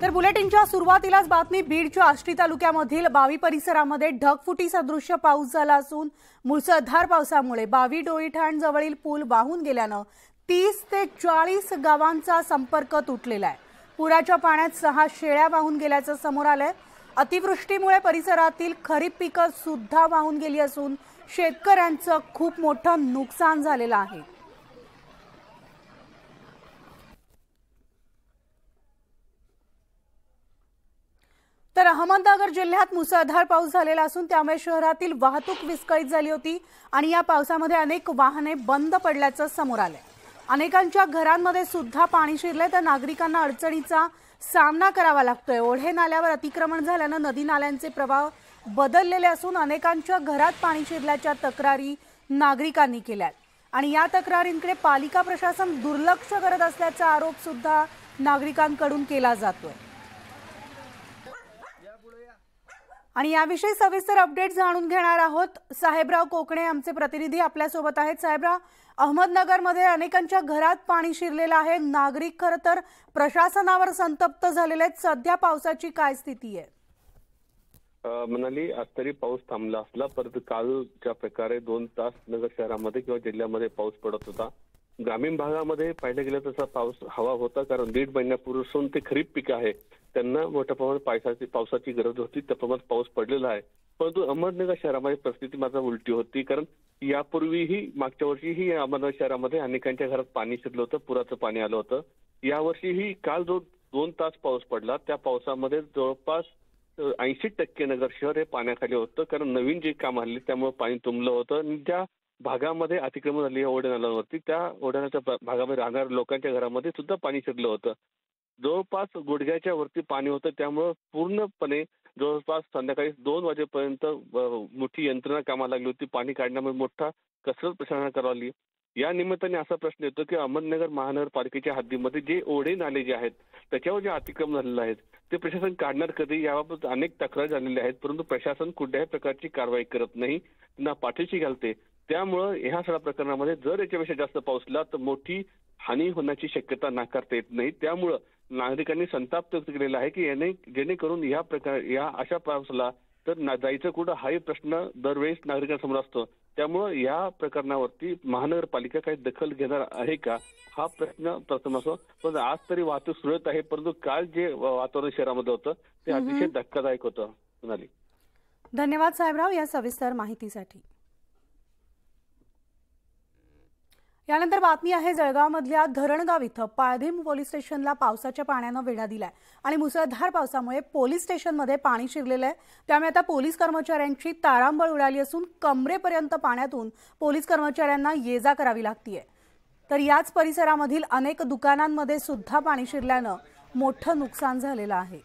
तर बुलेटिनच्या सुरुवातीलाच बातमी बीडच्या आष्टी तालुक्यामधील बावी परिसरामध्ये ढगफुटी सदृश्य पाऊस झाला असून मुसळधार पावसामुळे बावी डोईठाण जवळील पूल वाहून गेल्यानं 30 ते 40 गावांचा संपर्क तुटलेला आहे। पुराच्या पाण्यात 6 शेळ्या वाहून गेल्याचं समोर आलंय। अतिवृष्टीमुळे परिसरातील खरीप पिकं सुद्धा वाहून गेली असून शेतकऱ्यांचं खूप मोठं नुकसान झालेलं आहे। तर अहमदनगर जिल्ह्यात मुसळधार पाऊस झालेला असून त्यामुळे शहरातील वाहतूक विस्कळीत झाली होती आणि या पावसामध्ये अनेक वाहने बंद पडल्याचं समोर आलंय। अनेकांच्या घरांमध्ये सुद्धा पाणी शिरले तर नागरिकांना अडचणीचा सामना करावा लागतोय। ओढे नाल्यावर अतिक्रमण झाल्यानं नदी नाल्यांचे प्रवाह बदललेले असून अनेकांच्या घरात पाणी शिरल्याच्या तक्रारी नागरिकांनी केल्यात आणि या तक्रारींकडे पालिका प्रशासन दुर्लक्ष करत असल्याचा आरोप सुद्धा नागरिकांकडून केला जातोय। आणि याविषयी सविस्तर अपडेट जाणून घेणार आहोत। साहेबराव कोकणे आमचे प्रतिनिधी आपल्या सोबत आहेत। साहेबराव, अहमदनगरमध्ये अनेकांच्या घरात पाणी शिरलेलं आहे। नागरिक खरं तर प्रशासनावर संतप्त झालेले आहेत। सध्या पावसाची काय स्थिती आहे? मनाली, आज तरी पाऊस थांबला असला परंतु कालच्या प्रकारे 2 तास नगर शहरामध्ये किंवा जिल्ह्यामध्ये पाऊस पडत होता। ग्रामीण भागामध्ये पाहिलं गेलं तसा पाऊस हवा होता, कारण 1.5 महिन्यापूर्वीपासून ते खरीप पीक आहे त्यांना मोठ्या प्रमाणात पावसाची गरज होती, त्या प्रमाणात पाऊस पडलेला आहे। परंतु अहमदनगर शहरामध्ये परिस्थिती मात्र उलटी होती, कारण यापूर्वीही मागच्या वर्षीही अहमदनगर शहरामध्ये अनेकांच्या घरात पाणी शिरलं होतं, पुराचं पाणी आलं होतं। यावर्षीही काल जो 2 तास पाऊस पडला त्या पावसामध्ये जवळपास 80% नगर शहर हे पाण्याखाली होतं, कारण नवीन जे काम आले त्यामुळे पाणी तुंबलं होतं आणि त्या भागामध्ये अतिक्रमण झाले ओढे नाल्यांवरती, त्या ओढ्याच्या भागामध्ये राहणाऱ्या लोकांच्या घरामध्ये सुद्धा पाणी शिरलं होतं। जवळपास गुडघ्याच्या वरती पाणी होतं, त्यामुळे पूर्णपणे जवळपास संध्याकाळी 2 वाजेपर्यंत मोठी यंत्रणा कामाला लागली होती। पाणी काढण्यामध्ये मोठा कसरत प्रशासनाने करावी। या निमित्ताने असा प्रश्न येतो की अहमदनगर महानगरपालिकेच्या हद्दीमध्ये जे ओढे नाले जे आहेत त्याच्यावर जे अतिक्रमण झालेले आहेत ते प्रशासन काढणार कधी, याबाबत अनेक तक्रारी झालेल्या आहेत, परंतु प्रशासन कुठल्याही प्रकारची कारवाई करत नाही, ना पाठीशी घालते। त्यामुळे ह्या सगळ्या प्रकरणामध्ये जर याच्यापेक्षा जास्त पाऊसला तर मोठी हानी होण्याची शक्यता नाकारता येत नाही। त्यामुळे नागरिकांनी संताप व्यक्त केलेला आहे की जेणेकरून या अशा पावसाला तर जायचं कुठं हाही प्रश्न दरवेळेस नागरिकांसमोर असतो। त्यामुळे या प्रकरणावरती महानगरपालिका काही दखल घेणार आहे का हा प्रश्न प्रथम असो। पण आज तरी वाहतूक सुरळीत आहे, परंतु काल जे वातावरण शहरामध्ये होतं ते अतिशय धक्कादायक होतं। सोनाली, धन्यवाद साहेबराव या सविस्तर माहितीसाठी। यानंतर बातमी आहे जळगावमधल्या धरणगाव इथं पाळधीम पोलीस स्टेशनला पावसाच्या पाण्यानं वेढा दिलाय आणि मुसळधार पावसामुळे पोलीस स्टेशनमध्ये पाणी शिरलेलं आहे। त्यामुळे आता पोलीस कर्मचाऱ्यांची तारांबळ उडाली असून कमरेपर्यंत पाण्यातून पोलीस कर्मचाऱ्यांना ये-जा करावी लागतेय। तर याच परिसरामधील अनेक दुकानांमध्ये सुद्धा पाणी शिरल्यानं मोठं नुकसान झालेलं आहे।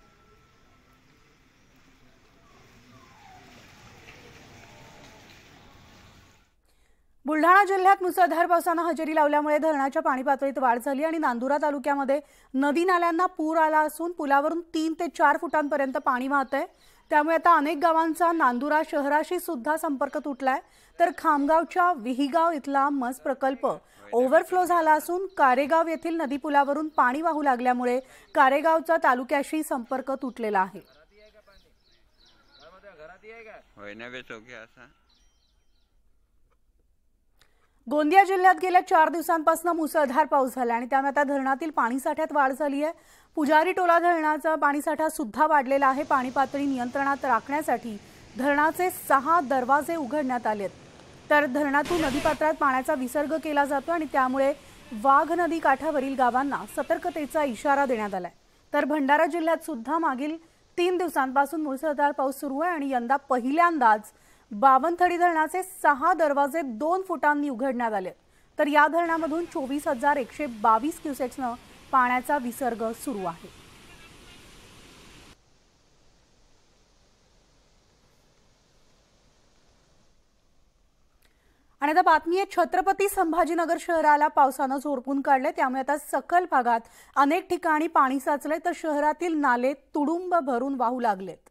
बुलढाणा जिल्ह्यात मुसळधार पावसानं हजेरी लावल्यामुळे धरणाच्या पाणी पातळीत वाढ झाली आणि नांदुरा तालुक्यामध्ये नदी नाल्यांना पूर आला असून पुलावरून 3 ते 4 फुटांपर्यंत पाणी वाहतंय। त्यामुळे आता अनेक गावांचा नांदुरा शहराशी सुद्धा संपर्क तुटलाय। तर खामगावच्या विहीगाव इथला मस प्रकल्प ओव्हरफ्लो झाला असून कारेगाव येथील नदी पुलावरून पाणी वाहू लागल्यामुळे कारेगावचा तालुक्याशी संपर्क तुटलेला आहे। गोंदिया जिल्ह्यात गेल्या 4 दिवसांपासून मुसळधार पाऊस झाला आणि त्यामुळे आता धरणातील पाणीसाठ्यात वाढ झाली आहे। पुजारी टोला धरणाचा पाणीसाठा सुद्धा वाढलेला आहे। पाणी पातळी नियंत्रणात राखण्यासाठी धरणाचे 6 दरवाजे उघडण्यात आलेत। तर धरणातून नदीपात्रात पाण्याचा विसर्ग केला जातो आणि त्यामुळे वाघ नदी काठावरील गावांना सतर्कतेचा इशारा देण्यात आलाय। तर भंडारा जिल्ह्यात सुद्धा मागील 3 दिवसांपासून मुसळधार पाऊस सुरू आहे आणि यंदा पहिल्यांदाच बावनथडी धरणाचे 6 दरवाजे 2 फुटांनी उघडण्यात आले। तर या धरणामधून 24,122 क्युसेक्सनं पाण्याचा विसर्ग सुरू आहे। आणि आता बातमी आहे छत्रपती संभाजीनगर शहराला पावसानं झोडपून काढले। त्यामुळे आता सखल भागात अनेक ठिकाणी पाणी साचले तर शहरातील नाले तुडुंब भरून वाहू लागलेत।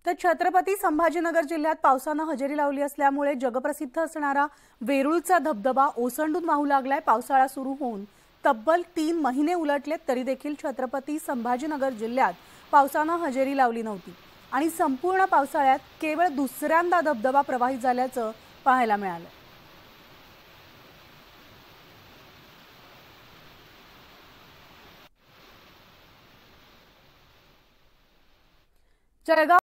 तर छत्रपती संभाजीनगर जिल्ह्यात पावसानं हजेरी लावली असल्यामुळे जगप्रसिद्ध असणारा वेरूळचा धबधबा ओसंडून वाहू लागलाय। पावसाळा सुरू होऊन तब्बल 3 महिने उलटलेत तरी देखील छत्रपती संभाजीनगर जिल्ह्यात पावसानं हजेरी लावली नव्हती आणि संपूर्ण पावसाळ्यात केवळ दुसऱ्यांदा धबधबा प्रवाहित झाल्याचं पाहायला मिळालं। जळगाव